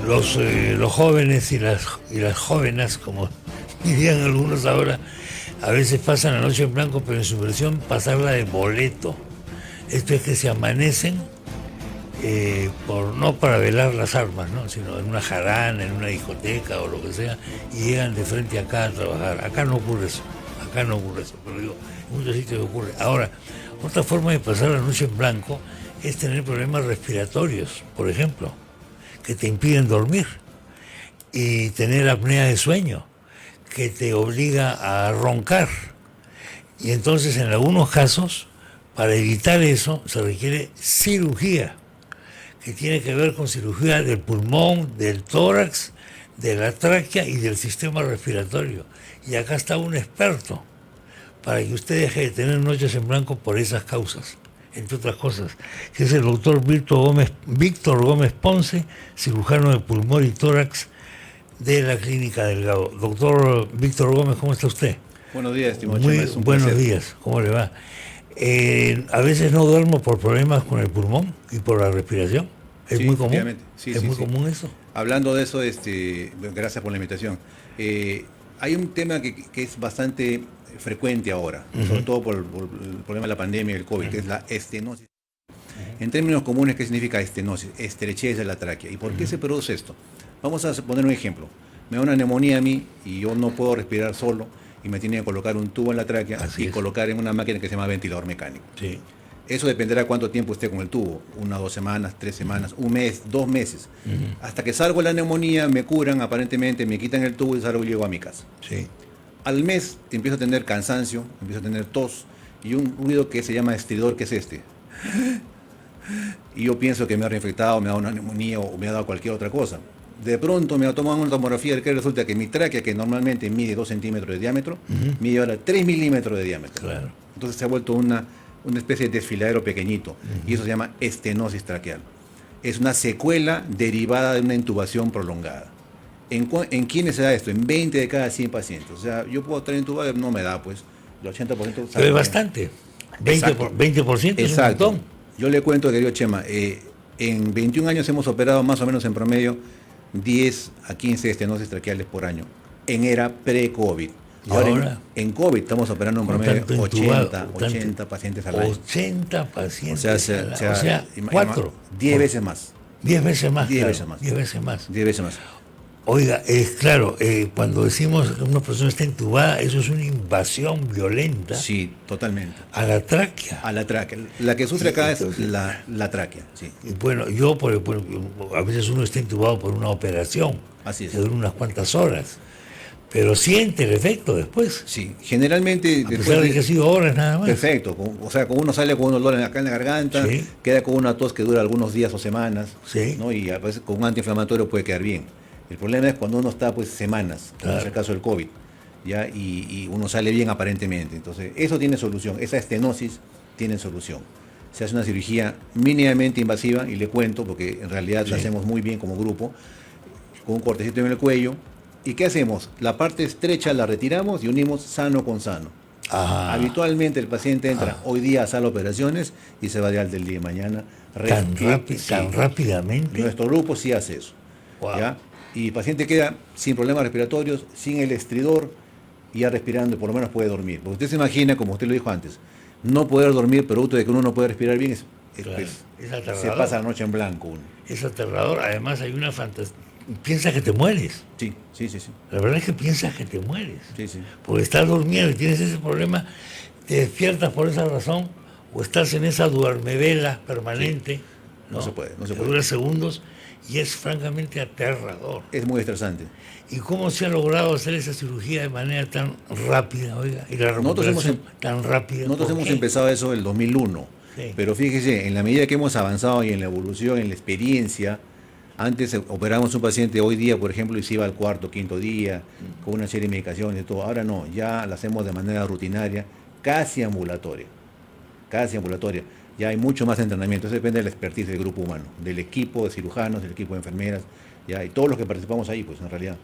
los jóvenes y las jóvenes, como dirían algunos ahora, a veces pasan la noche en blanco, pero en su versión pasarla de boleto. Esto es que se amanecen, no para velar las armas, ¿no? Sino en una jarana, en una discoteca o lo que sea, y llegan de frente acá a trabajar. Acá no ocurre eso, pero digo, en muchos sitios ocurre. Ahora, otra forma de pasar la noche en blanco es tener problemas respiratorios, por ejemplo, que te impiden dormir, y tener apnea de sueño, que te obliga a roncar. Y entonces, en algunos casos, para evitar eso, se requiere cirugía, que tiene que ver con cirugía del pulmón, del tórax, de la tráquea y del sistema respiratorio. Y acá está un experto para que usted deje de tener noches en blanco por esas causas, entre otras cosas, que es el doctor Víctor Gómez Ponce, cirujano de pulmón y tórax de la Clínica Delgado. Doctor Víctor Gómez, ¿cómo está usted? Buenos días, estimado Muy Chema, es un buenos placer. días, ¿cómo le va? A veces no duermo por problemas con el pulmón y por la respiración. ¿Es Sí, muy común? efectivamente. Sí, ¿Es sí, muy sí. común eso? Hablando de eso, gracias por la invitación. Hay un tema que es bastante frecuente ahora, sobre todo por el problema de la pandemia y el COVID, que es la estenosis. En términos comunes, ¿qué significa estenosis? Estrechez de la tráquea. ¿Y por qué se produce esto? Vamos a poner un ejemplo. Me da una neumonía a mí y yo no puedo respirar solo y me tienen que colocar un tubo en la tráquea Así y es. colocar en una máquina que se llama ventilador mecánico. Sí. Eso dependerá cuánto tiempo esté con el tubo, 1 o 2 semanas, 3 semanas, un mes, 2 meses. Hasta que salgo de la neumonía, me curan aparentemente, me quitan el tubo y salgo y llego a mi casa. Sí. Al mes empiezo a tener cansancio, empiezo a tener tos y un ruido que se llama estridor, que es este. Y yo pienso que me ha reinfectado, me ha dado una neumonía o me ha dado cualquier otra cosa. De pronto me toman una tomografía que resulta que mi tráquea, que normalmente mide 2 centímetros de diámetro, mide ahora 3 milímetros de diámetro. Claro. Entonces se ha vuelto una especie de desfiladero pequeñito, y eso se llama estenosis traqueal. Es una secuela derivada de una intubación prolongada. ¿En quiénes se da esto? En 20 de cada 100 pacientes. O sea, yo puedo estar intubado, no me da, pues, el 80%. Pero sabe es bien. bastante. exacto. 20% es un Exacto. montón. Yo le cuento, querido Chema, en 21 años hemos operado más o menos en promedio 10 a 15 estenosis traqueales por año, en era pre-COVID. ¿Y Ahora, ahora? en COVID estamos operando en Con promedio tanto intubado, 80, con tanto- 80 pacientes al año. 80 pacientes. O sea, 4. 10 veces más. 10 veces más. 10 claro, veces más. 10 veces más. 10 veces más. Oiga, claro, cuando decimos que una persona está intubada, eso es una invasión violenta Sí, totalmente. a la tráquea. A la tráquea. La que sufre Sí, acá es entonces- la tráquea. Sí. Y bueno, a veces uno está intubado por una operación, Así es. que dura unas cuantas horas, pero siente el efecto después, Sí, generalmente a pesar de que ha sido horas nada más. perfecto, o sea, como uno sale con un dolor acá en la garganta, Sí. queda con una tos que dura algunos días o semanas, Sí. ¿no? Y a veces con un antiinflamatorio puede quedar bien. El problema es cuando uno está pues semanas, como es Claro. el caso del COVID, ¿ya? Y uno sale bien aparentemente. Entonces, eso tiene solución, esa estenosis tiene solución. Se hace una cirugía mínimamente invasiva, y le cuento, porque en realidad la Sí. hacemos muy bien como grupo, con un cortecito en el cuello. ¿Y qué hacemos? La parte estrecha la retiramos y unimos sano con sano. Ajá. Habitualmente el paciente entra hoy día a sala de operaciones y se va de alta el día de mañana. Sí. Tan rápidamente. Nuestro grupo sí hace eso. Wow. ¿Ya? Y el paciente queda sin problemas respiratorios, sin el estridor, y ya respirando, por lo menos puede dormir. Porque usted se imagina, como usted lo dijo antes, no poder dormir producto de que uno no puede respirar bien, Claro, es se aterrador. pasa la noche en blanco uno. Es aterrador. Además hay una fantasía. Piensas que te mueres. Sí, sí, sí, sí. La verdad es que piensas que te mueres. Sí, sí. Porque estás durmiendo y tienes ese problema, te despiertas por esa razón o estás en esa duermevela permanente. No se puede, no se que puede. dura segundos y es francamente aterrador. Es muy estresante. ¿Y cómo se ha logrado hacer esa cirugía de manera tan rápida, oiga? Y la Nosotros hemos recuperación tan rápida. Nosotros ¿por hemos qué? empezado eso en el 2001, Sí. pero fíjese, en la medida que hemos avanzado y en la evolución, en la experiencia, antes operábamos un paciente, hoy día, por ejemplo, y se iba al cuarto, quinto día, con una serie de medicaciones y todo. Ahora no, ya la hacemos de manera rutinaria, casi ambulatoria. Casi ambulatoria. Ya hay mucho más entrenamiento, eso depende de la expertise del grupo humano, del equipo de cirujanos, del equipo de enfermeras, ya, y todos los que participamos ahí, pues en realidad.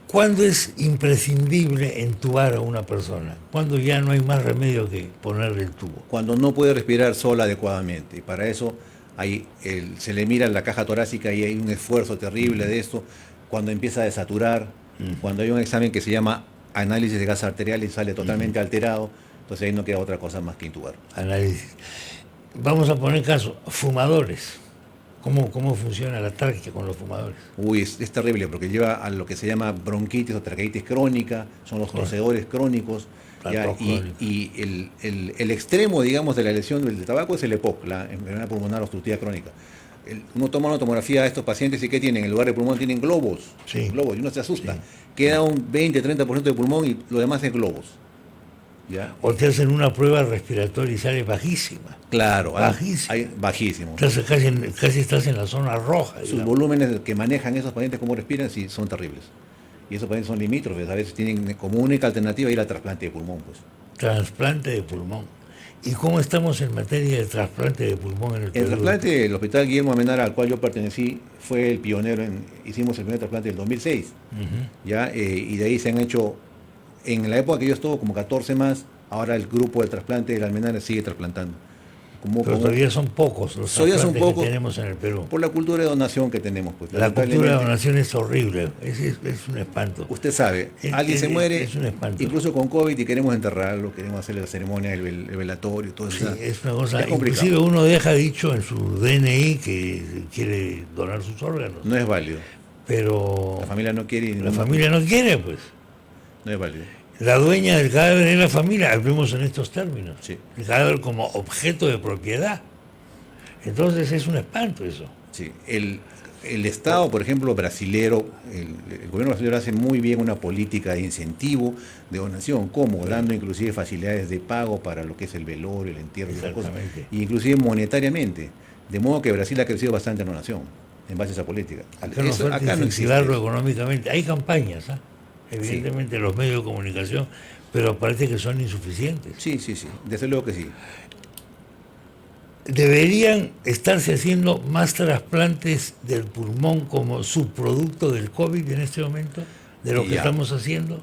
¿Cuándo es imprescindible entubar a una persona? ¿Cuándo ya no hay más remedio que ponerle el tubo? Cuando no puede respirar sola adecuadamente, y para eso se le mira la caja torácica y hay un esfuerzo terrible de esto, cuando empieza a desaturar, cuando hay un examen que se llama análisis de gas arterial y sale totalmente alterado, entonces ahí no queda otra cosa más que intubar. Análisis. Vamos a poner caso, fumadores. ¿Cómo funciona la tráquea con los fumadores? Uy, es terrible porque lleva a lo que se llama bronquitis o traqueitis crónica, son los tosedores crónicos, ¿ya? Y el extremo, digamos, de la lesión del tabaco es el EPOC, la enfermedad pulmonar obstructiva crónica. Uno toma una tomografía de estos pacientes y ¿qué tienen? En lugar de pulmón tienen globos, globos, y uno se asusta. Sí. Queda un 20-30% de pulmón y lo demás es globos. ¿Ya? O te hacen una prueba respiratoria y sale bajísima. Claro, bajísima. Bajísimo. Entonces casi estás en la zona roja. Sus volúmenes que manejan esos pacientes, cómo respiran, sí, son terribles. Y esos pacientes son limítrofes, a veces tienen como única alternativa ir al trasplante de pulmón. Pues. Trasplante de pulmón. ¿Y cómo estamos en materia de trasplante de pulmón en el Perú? El trasplante, el Hospital Guillermo Amenara, al cual yo pertenecí, fue el pionero, hicimos el primer trasplante del 2006. ¿Ya? Y de ahí se han hecho, en la época que yo estuve, como 14 más, ahora el grupo de trasplante del Almenara sigue trasplantando. Pero todavía son pocos los trasplantes que tenemos en el Perú. Por la cultura de donación que tenemos. Pues, la cultura de donación es horrible, es un espanto. Usted sabe, alguien se muere, es un espanto. Incluso con COVID, y queremos enterrarlo, queremos hacerle la ceremonia, el velatorio, todo eso. Sí, es una cosa, inclusive uno deja dicho en su DNI que quiere donar sus órganos. No es válido. Pero la familia no quiere. La familia no quiere, pues. No es válido. La dueña del cadáver es la familia, hablemos en estos términos. Sí. El cadáver como objeto de propiedad. Entonces es un espanto eso. Sí. El Estado, por ejemplo, brasilero, el gobierno brasileño hace muy bien una política de incentivo, de donación, como dando inclusive facilidades de pago para lo que es el velorio, el entierro, esas cosas, y inclusive monetariamente. De modo que Brasil ha crecido bastante en donación, en base a esa política. Acá no existe económicamente. Hay campañas, evidentemente los medios de comunicación, pero parece que son insuficientes. Sí, desde luego que sí. ¿Deberían estarse haciendo más trasplantes del pulmón como subproducto del COVID en este momento, de lo que estamos haciendo?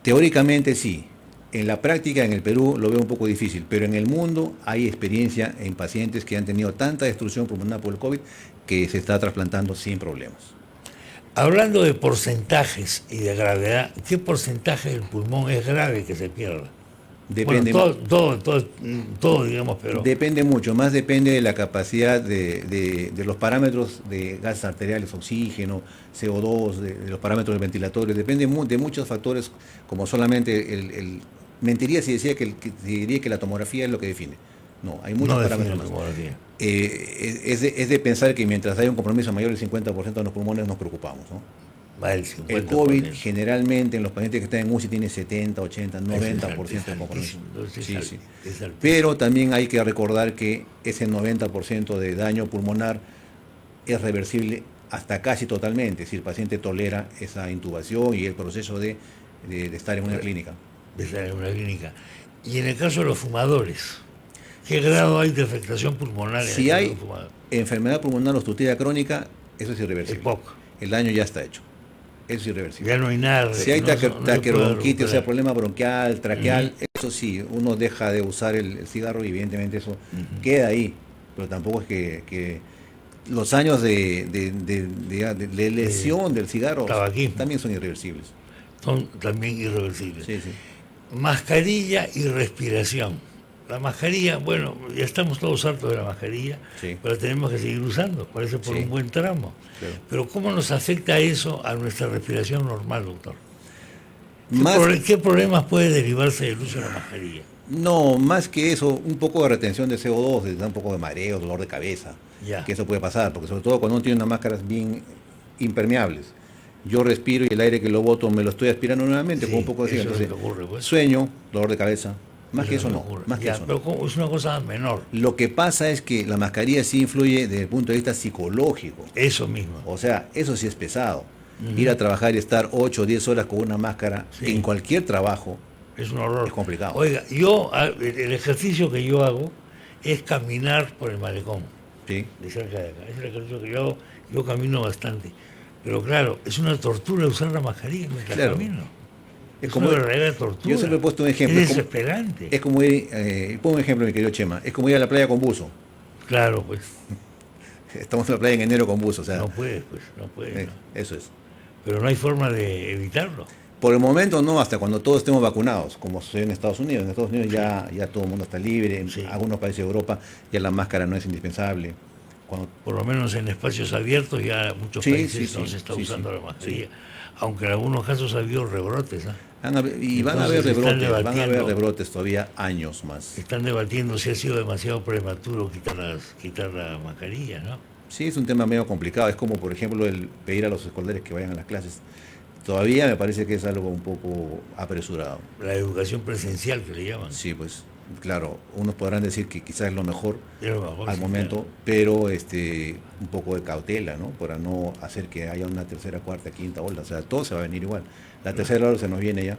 Teóricamente sí. En la práctica, en el Perú, lo veo un poco difícil, pero en el mundo hay experiencia en pacientes que han tenido tanta destrucción pulmonar por el COVID que se está trasplantando sin problemas. Hablando de porcentajes y de gravedad, ¿qué porcentaje del pulmón es grave que se pierda? Depende. Bueno, todo, digamos, pero... Depende mucho, más depende de la capacidad de los parámetros de gases arteriales, oxígeno, CO2, de los parámetros ventilatorios, depende de muchos factores, como solamente mentiría si diría que la tomografía es lo que define. No, hay muchos parámetros más. Es de pensar que mientras haya un compromiso mayor del 50% de los pulmones nos preocupamos, ¿no? El COVID generalmente en los pacientes que están en UCI tiene 70, 80, 90% de compromiso. Sí. Pero también hay que recordar que ese 90% de daño pulmonar es reversible hasta casi totalmente, si el paciente tolera esa intubación y el proceso de estar en una clínica. Y en el caso de los fumadores, ¿qué grado hay de afectación pulmonar? Si hay enfermedad pulmonar obstructiva crónica, eso es irreversible. El daño ya está hecho. Eso es irreversible. Ya no hay nada. Si hay taquibronquitis, o sea, problema bronquial, traqueal, eso sí, uno deja de usar el cigarro y evidentemente eso queda ahí. Pero tampoco es que los años de lesión del cigarro también son irreversibles. Son también irreversibles. Sí. Mascarilla y respiración. La mascarilla, bueno, ya estamos todos hartos de la mascarilla, pero tenemos que seguir usando, parece por un buen tramo. Claro. Pero ¿cómo nos afecta eso a nuestra respiración normal, doctor? ¿Qué problemas puede derivarse del uso de la mascarilla? No, más que eso, un poco de retención de CO2, un poco de mareo, dolor de cabeza, que eso puede pasar, porque sobre todo cuando uno tiene unas máscaras bien impermeables. Yo respiro y el aire que lo boto me lo estoy aspirando nuevamente, con un poco de sueño, dolor de cabeza. Más que eso no. Pero es una cosa menor. Lo que pasa es que la mascarilla sí influye desde el punto de vista psicológico. Eso mismo. O sea, eso sí es pesado. Ir a trabajar y estar 8 o 10 horas con una máscara en cualquier trabajo es un horror. Es complicado. Oiga, el ejercicio que yo hago es caminar por el malecón. Sí. De cerca de acá. Es el ejercicio que yo hago. Yo camino bastante. Pero claro, es una tortura usar la mascarilla mientras camino. Es como una verdadera tortura. Yo siempre he puesto un ejemplo. Es desesperante. Es como ir, pongo un ejemplo, mi querido Chema, es como ir a la playa con buzo. Claro, pues. Estamos en la playa en enero con bus, o sea, No puedes, pues, no puedes. ¿No? eso es. Pero no hay forma de evitarlo. Por el momento no, hasta cuando todos estemos vacunados, como sucede en Estados Unidos. En Estados Unidos ya todo el mundo está libre, en Sí. algunos países de Europa ya la máscara no es indispensable. Cuando, Por lo menos en espacios abiertos ya muchos Sí, países sí, no sí, se está sí, usando sí, la mascarilla. Aunque en algunos casos ha habido rebrotes. ¿Ah? y van a haber Entonces, están rebrotes, van a haber debatiendo. rebrotes todavía años más. Están debatiendo si ha sido demasiado prematuro quitar la mascarilla, ¿no? Sí, es un tema medio complicado. Es como, por ejemplo, el pedir a los escolares que vayan a las clases. Todavía me parece que es algo un poco apresurado. La educación presencial que le llaman. Sí, pues, claro, unos podrán decir que quizás es lo mejor Es lo mejor, al sí, momento, pero un poco de cautela, ¿no? Para no hacer que haya una tercera, cuarta, quinta ola. O sea, todo se va a venir igual. La tercera ola se nos viene ya.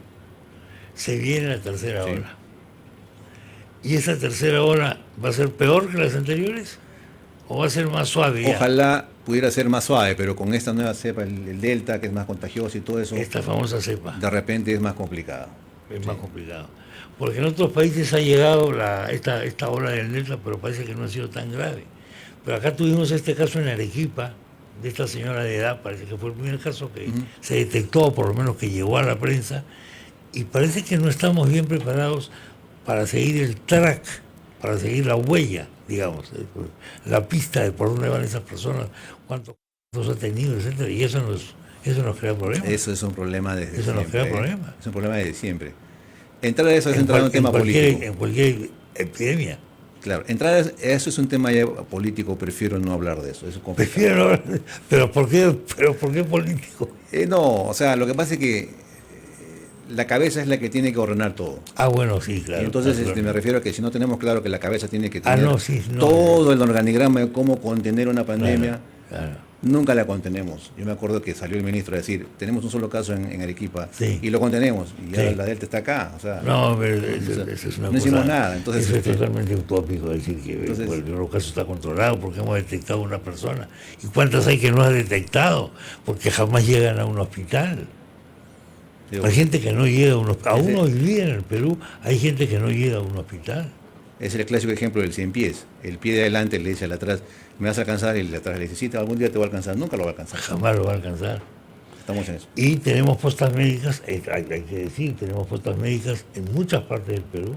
Se viene la tercera Sí. ola. ¿Y esa tercera ola va a ser peor que las anteriores? ¿O va a ser más suave ya? Ojalá pudiera ser más suave, pero con esta nueva cepa, el Delta, que es más contagioso y todo eso, Esta famosa cepa de repente es más complicado. es más complicado. Porque en otros países ha llegado esta ola del Delta, pero parece que no ha sido tan grave. Pero acá tuvimos este caso en Arequipa, de esta señora de edad, parece que fue el primer caso que se detectó, por lo menos que llegó a la prensa, y parece que no estamos bien preparados para seguir el track, para seguir la huella, digamos, la pista de por dónde van esas personas, cuántos ha tenido, etcétera, y eso nos crea problemas. Eso es un problema desde Eso nos siempre. crea problemas. Es un problema desde siempre. Entrar a eso es entrar en un tema político. En cualquier epidemia. Claro, entrar a eso es un tema ya político, prefiero no hablar de eso. Eso es complicado. Prefiero no hablar pero ¿por qué político? No, o sea, lo que pasa es que la cabeza es la que tiene que ordenar todo. Ah, bueno, sí, claro. Y entonces claro. me refiero a que si no tenemos claro que la cabeza tiene que tener no, sí, no, todo el organigrama de cómo contener una pandemia, Claro. nunca la contenemos. Yo me acuerdo que salió el ministro a decir, tenemos un solo caso en Arequipa Sí. y lo contenemos. Y ya Sí. la Delta está acá. O sea, No, pero eso es una no cosa. hicimos nada. Entonces, eso es totalmente utópico decir que entonces- el caso está controlado porque hemos detectado una persona. ¿Y cuántas hay que no ha detectado? Porque jamás llegan a un hospital. digo, Hay gente que no llega a un hospital. Aún Ese- hoy día en el Perú hay gente que no llega a un hospital. es el clásico ejemplo del 100 pies. El pie de adelante le dice al de atrás, me vas a alcanzar, y el de atrás le dice, sí, algún día te va a alcanzar. Nunca lo va a alcanzar. Jamás lo va a alcanzar. Estamos en eso. Y tenemos postas médicas, hay que decir, tenemos postas médicas en muchas partes del Perú,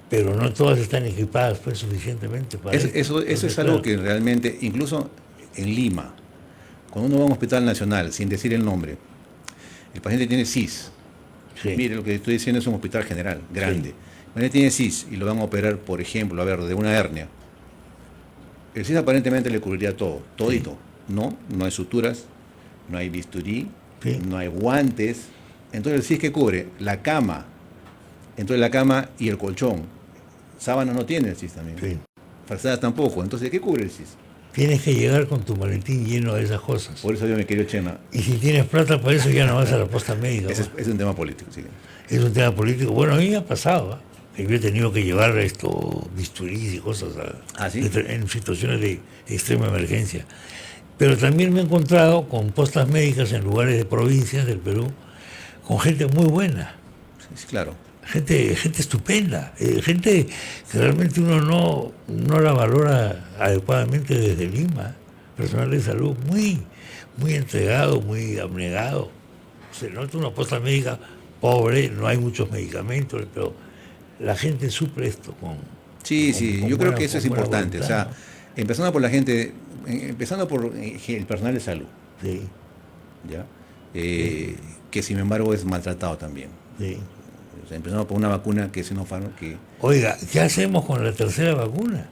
pero no todas están equipadas pues, suficientemente para esto. Eso Entonces, es algo claro, que realmente, incluso en Lima, cuando uno va a un hospital nacional, sin decir el nombre, el paciente tiene CIS. sí, Mire, lo que estoy diciendo es un hospital general, grande. El paciente tiene CIS y lo van a operar, por ejemplo, a ver, de una hernia. El CIS aparentemente le cubriría todo, todito. No hay suturas, no hay bisturí, Sí. no hay guantes. Entonces el CIS que cubre la cama, entonces la cama y el colchón. Sábana no tiene el CIS también. sí. Frazadas tampoco. Entonces, ¿qué cubre el CIS? Tienes que llegar con tu maletín lleno de esas cosas. Por eso yo me querido Chema. Y si tienes plata para eso ya no vas a la posta médica. Ese ¿no? es un tema político, sí. Es un tema político. Bueno, a mí me ha pasado, ¿ah? Que yo he tenido que llevar bisturís y cosas ¿Ah, sí? en situaciones de extrema emergencia. Pero también me he encontrado con postas médicas en lugares de provincias del Perú, con gente muy buena, Sí, claro. gente estupenda, gente que realmente uno no la valora adecuadamente desde Lima, personal de salud muy entregado, muy abnegado. Se nota una posta médica pobre, no hay muchos medicamentos, pero la gente suple esto con... Sí, sí, con yo creo buena- que eso es con buena importante. O sea, voluntad, empezando por la gente, empezando por el personal de salud, ¿no? Sí, ¿ya? Que sin embargo es maltratado también. sí. O sea, empezando por una vacuna que es Sinopharm, que Oiga, ¿qué hacemos con la tercera vacuna?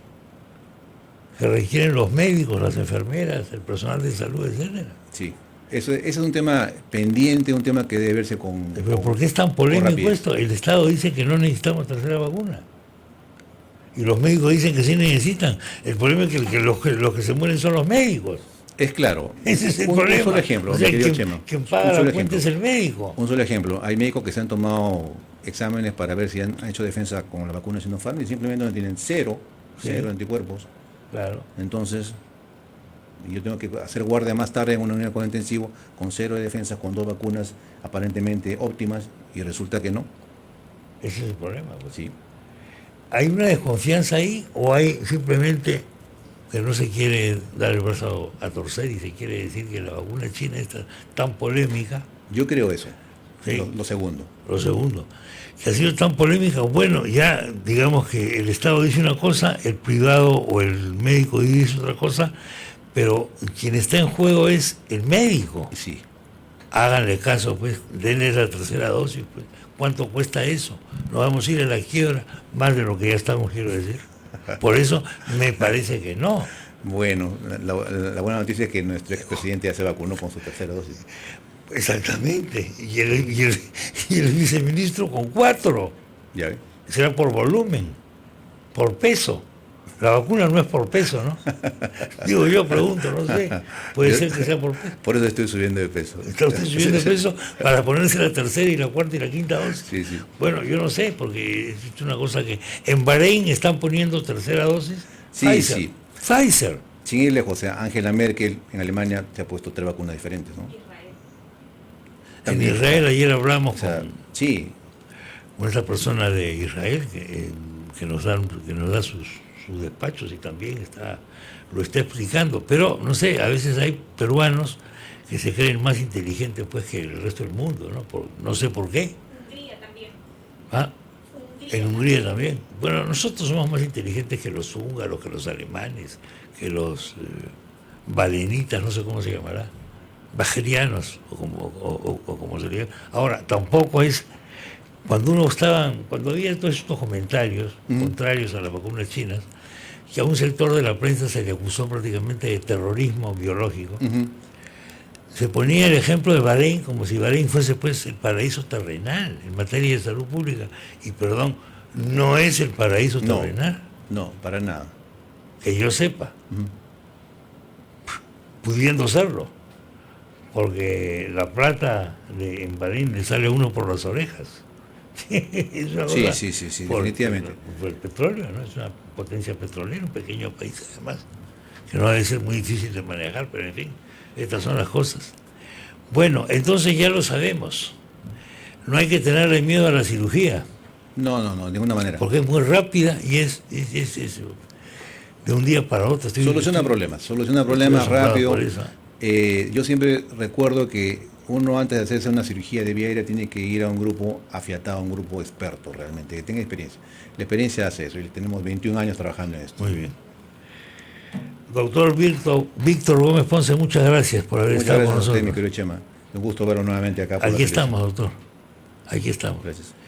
Que requieren los médicos, las enfermeras, el personal de salud, etcétera. sí, eso es un tema pendiente, un tema que debe verse con... Pero con- ¿por qué es tan con polémico rapidez. esto? El Estado dice que no necesitamos tercera vacuna. Y los médicos dicen que sí necesitan. El problema es que los que se mueren son los médicos. Es claro. Ese es el un problema. solo ejemplo, O sea, mi querido quien, Chema. quien Un paga solo la cuenta ejemplo. es el médico. Un solo ejemplo. Hay médicos que se han tomado exámenes para ver si han hecho defensa con la vacuna Sinopharm y simplemente no tienen cero Sí. anticuerpos. Claro. Entonces, yo tengo que hacer guardia más tarde en una unidad de cuidado intensivo con cero de defensa, con 2 vacunas aparentemente óptimas y resulta que no. Ese es el problema. Pues. Sí. ¿hay una desconfianza ahí o hay simplemente que no se quiere dar el brazo a torcer y se quiere decir que la vacuna china está tan polémica? Yo creo eso, Sí. lo segundo. Lo segundo, que ha sido tan polémica, bueno, ya digamos que el Estado dice una cosa, el privado o el médico dice otra cosa, pero quien está en juego es el médico. Sí. Háganle caso, pues, denle la tercera dosis, pues. ¿Cuánto cuesta eso? Nos vamos a ir a la quiebra, más de lo que ya estamos, quiero decir. Por eso me parece que no. Bueno, la buena noticia es que nuestro expresidente ya se vacunó con su tercera dosis. Exactamente. Y el viceministro con 4. ¿Ya ve? Será por volumen, por peso. La vacuna no es por peso, ¿no? Digo, yo pregunto, no sé. Puede ser que sea por peso. Por eso estoy subiendo de peso. Está usted subiendo de peso para ponerse la tercera y la cuarta y la quinta dosis. Sí, sí. Bueno, yo no sé, porque es una cosa que... En Bahrein están poniendo tercera dosis. Sí, Pfizer. sí. Pfizer. Sin ir lejos, o sea, Angela Merkel en Alemania se ha puesto 3 vacunas diferentes, ¿no? En Israel ayer hablamos O sea, sí, con esa persona de Israel que nos da sus despachos y también lo está explicando. Pero, no sé, a veces hay peruanos que se creen más inteligentes pues que el resto del mundo, ¿no? No sé por qué. Hungría también. ¿Ah? Hungría. En Hungría también. Bueno, nosotros somos más inteligentes que los húngaros, que los alemanes, que los balenitas, no sé cómo se llamará, bajerianos, o como se le llama. Ahora, tampoco es, cuando había todos estos comentarios contrarios a las vacunas chinas, que a un sector de la prensa se le acusó prácticamente de terrorismo biológico, se ponía el ejemplo de Bahrein como si Bahrein fuese pues el paraíso terrenal en materia de salud pública. Y perdón, no es el paraíso No. terrenal, no, para nada. que yo sepa, pudiendo serlo, porque la plata en Bahrein le sale a uno por las orejas. Es una Sí, cosa sí, sí, sí, por- definitivamente. Por el petróleo, ¿no? Es una potencia petrolera, un pequeño país además, que no ha de ser muy difícil de manejar, pero en fin, estas son las cosas. Bueno, entonces ya lo sabemos. No hay que tenerle miedo a la cirugía, No, de ninguna manera. porque es muy rápida y es de un día para otro. Soluciona problemas asombrado rápido. por eso. Yo siempre recuerdo que uno antes de hacerse una cirugía de vía aérea tiene que ir a un grupo afiatado, a un grupo experto realmente, que tenga experiencia. La experiencia hace eso y tenemos 21 años trabajando en esto. Muy bien. Doctor Víctor Gómez Ponce, muchas gracias por haber Muchas estado con gracias a usted, mi nosotros. querido Chema. Un gusto verlo nuevamente acá. por la Aquí televisión. estamos, doctor. Aquí estamos. Gracias.